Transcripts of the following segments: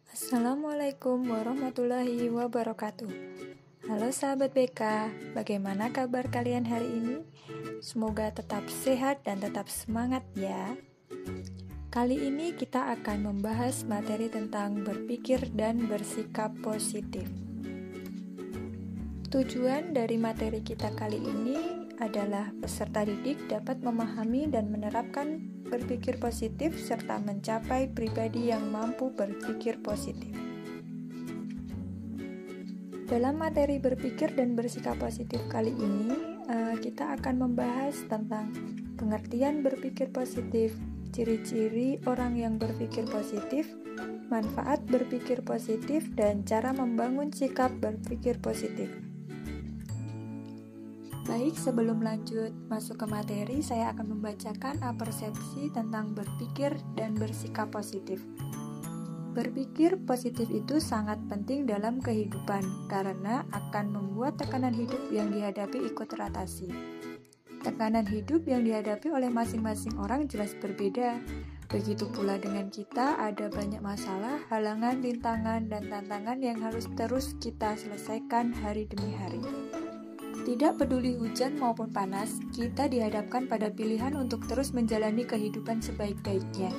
Assalamualaikum warahmatullahi wabarakatuh. Halo sahabat BK, bagaimana kabar kalian hari ini? Semoga tetap sehat dan tetap semangat ya. Kali ini kita akan membahas materi tentang berpikir dan bersikap positif. Tujuan dari materi kita kali ini adalah peserta didik dapat memahami dan menerapkan berpikir positif serta mencapai pribadi yang mampu berpikir positif. Dalam materi berpikir dan bersikap positif kali ini, kita akan membahas tentang pengertian berpikir positif, ciri-ciri orang yang berpikir positif, manfaat berpikir positif, dan cara membangun sikap berpikir positif. Baik, sebelum lanjut masuk ke materi, saya akan membacakan persepsi tentang berpikir dan bersikap positif. Berpikir positif itu sangat penting dalam kehidupan karena akan membuat tekanan hidup yang dihadapi ikut teratasi. Tekanan hidup yang dihadapi oleh masing-masing orang jelas berbeda. Begitu pula dengan kita, ada banyak masalah, halangan, rintangan, dan tantangan yang harus terus kita selesaikan hari demi hari. Tidak peduli hujan maupun panas, kita dihadapkan pada pilihan untuk terus menjalani kehidupan sebaik-baiknya.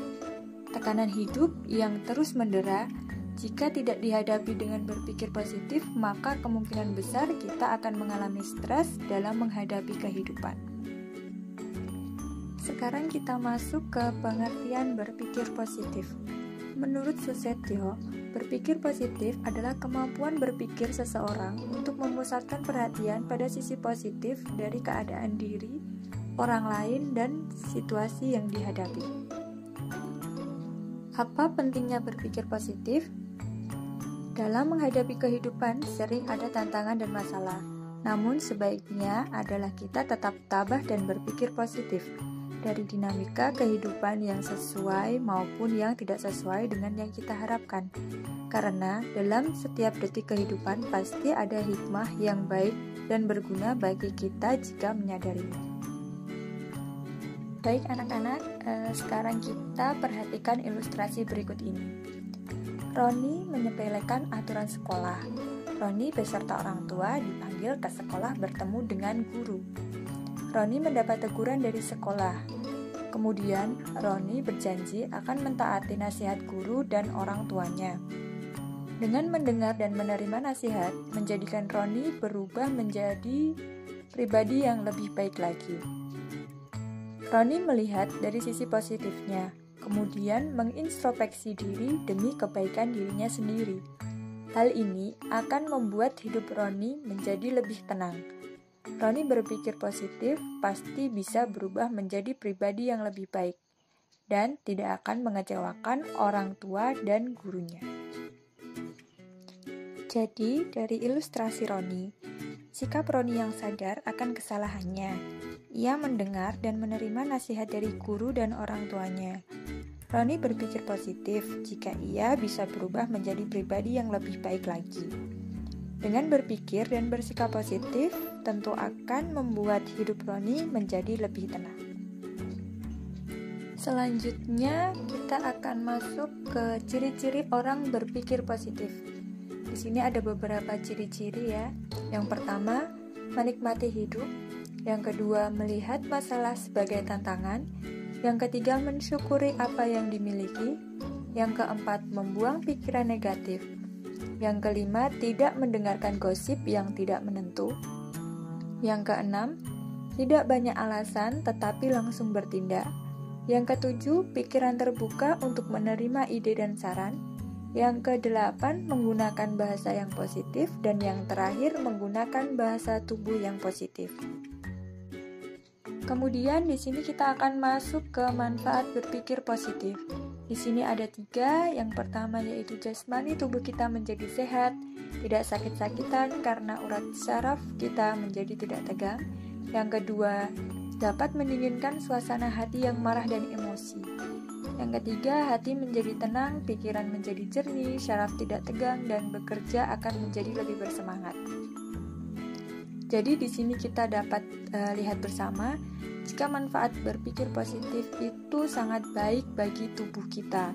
Tekanan hidup yang terus mendera, jika tidak dihadapi dengan berpikir positif, maka kemungkinan besar kita akan mengalami stres dalam menghadapi kehidupan. Sekarang kita masuk ke pengertian berpikir positif. Menurut Susetio, berpikir positif adalah kemampuan berpikir seseorang untuk memusatkan perhatian pada sisi positif dari keadaan diri, orang lain, dan situasi yang dihadapi. Apa pentingnya berpikir positif? Dalam menghadapi kehidupan, sering ada tantangan dan masalah. Namun sebaiknya adalah kita tetap tabah dan berpikir positif dari dinamika kehidupan yang sesuai maupun yang tidak sesuai dengan yang kita harapkan. Karena dalam setiap detik kehidupan pasti ada hikmah yang baik dan berguna bagi kita jika menyadarinya. Baik anak-anak, sekarang kita perhatikan ilustrasi berikut ini. Roni menyepelekan aturan sekolah. Roni beserta orang tua dipanggil ke sekolah bertemu dengan guru. Roni mendapat teguran dari sekolah. Kemudian, Roni berjanji akan mentaati nasihat guru dan orang tuanya. Dengan mendengar dan menerima nasihat, menjadikan Roni berubah menjadi pribadi yang lebih baik lagi. Roni melihat dari sisi positifnya, kemudian mengintrospeksi diri demi kebaikan dirinya sendiri. Hal ini akan membuat hidup Roni menjadi lebih tenang. Roni berpikir positif pasti bisa berubah menjadi pribadi yang lebih baik dan tidak akan mengecewakan orang tua dan gurunya. Jadi, dari ilustrasi Roni, sikap Roni yang sadar akan kesalahannya. Ia mendengar dan menerima nasihat dari guru dan orang tuanya. Roni berpikir positif jika ia bisa berubah menjadi pribadi yang lebih baik lagi. Dengan berpikir dan bersikap positif, tentu akan membuat hidup Roni menjadi lebih tenang. Selanjutnya, kita akan masuk ke ciri-ciri orang berpikir positif. Di sini ada beberapa ciri-ciri ya. Yang pertama, menikmati hidup. Yang kedua, melihat masalah sebagai tantangan. Yang ketiga, mensyukuri apa yang dimiliki. Yang keempat, membuang pikiran negatif. Yang kelima, tidak mendengarkan gosip yang tidak menentu. Yang keenam, tidak banyak alasan tetapi langsung bertindak. Yang ketujuh, pikiran terbuka untuk menerima ide dan saran. Yang kedelapan, menggunakan bahasa yang positif. Dan yang terakhir, menggunakan bahasa tubuh yang positif. Kemudian di sini kita akan masuk ke manfaat berpikir positif. Di sini ada 3. Yang pertama yaitu jasmani tubuh kita menjadi sehat, tidak sakit-sakitan karena urat saraf kita menjadi tidak tegang. Yang kedua, dapat mendinginkan suasana hati yang marah dan emosi. Yang ketiga, hati menjadi tenang, pikiran menjadi jernih, syaraf tidak tegang, dan bekerja akan menjadi lebih bersemangat. Jadi di sini kita dapat lihat bersama jika manfaat berpikir positif itu sangat baik bagi tubuh kita.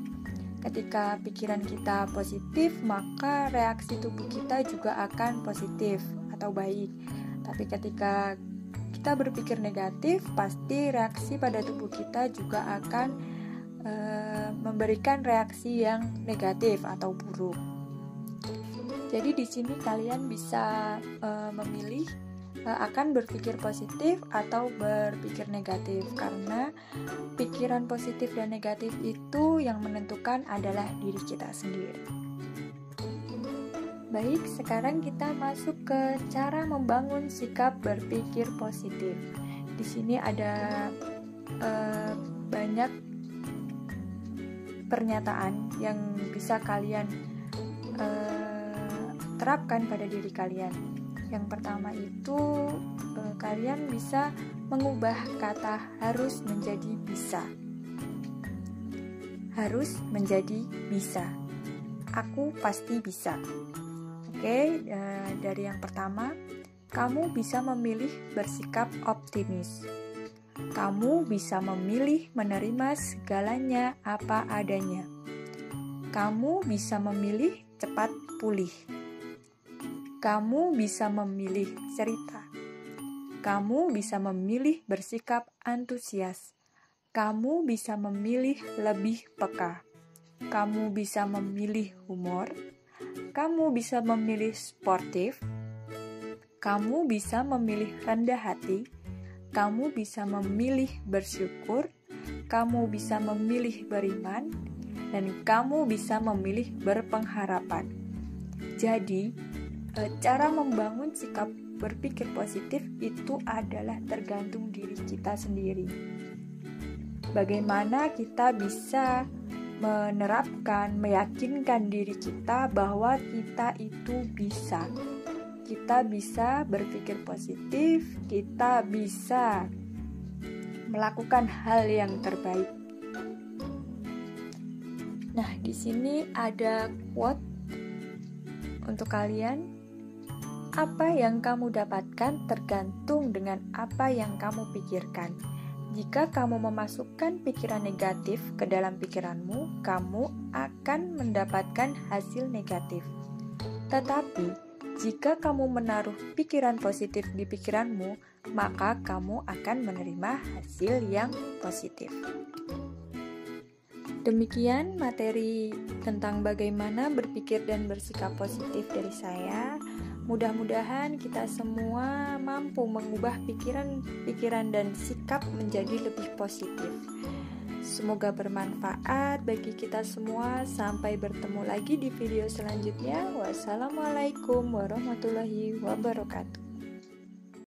Ketika pikiran kita positif, maka reaksi tubuh kita juga akan positif atau baik. Tapi ketika kita berpikir negatif, pasti reaksi pada tubuh kita juga akan memberikan reaksi yang negatif atau buruk. Jadi di sini kalian bisa memilih akan berpikir positif atau berpikir negatif, karena pikiran positif dan negatif itu yang menentukan adalah diri kita sendiri. Baik, sekarang kita masuk ke cara membangun sikap berpikir positif. Di sini ada banyak pernyataan yang bisa kalian terapkan pada diri kalian. Yang pertama itu kalian bisa mengubah kata harus menjadi bisa. Harus menjadi bisa. Aku pasti bisa. Oke, dari yang pertama, kamu bisa memilih bersikap optimis. Kamu bisa memilih menerima segalanya apa adanya. Kamu bisa memilih cepat pulih. Kamu bisa memilih cerita. Kamu bisa memilih bersikap antusias. Kamu bisa memilih lebih peka. Kamu bisa memilih humor. Kamu bisa memilih sportif. Kamu bisa memilih rendah hati. Kamu bisa memilih bersyukur. Kamu bisa memilih beriman. Dan kamu bisa memilih berpengharapan. Jadi, cara membangun sikap berpikir positif itu adalah tergantung diri kita sendiri. Bagaimana kita bisa menerapkan, meyakinkan diri kita bahwa kita itu bisa. Kita bisa berpikir positif, kita bisa melakukan hal yang terbaik. Nah, di sini ada quote untuk kalian. Apa yang kamu dapatkan tergantung dengan apa yang kamu pikirkan. Jika kamu memasukkan pikiran negatif ke dalam pikiranmu, kamu akan mendapatkan hasil negatif. Tetapi, jika kamu menaruh pikiran positif di pikiranmu, maka kamu akan menerima hasil yang positif. Demikian materi tentang bagaimana berpikir dan bersikap positif dari saya. Mudah-mudahan kita semua mampu mengubah pikiran dan sikap menjadi lebih positif. Semoga bermanfaat bagi kita semua. Sampai bertemu lagi di video selanjutnya. Wassalamualaikum warahmatullahi wabarakatuh.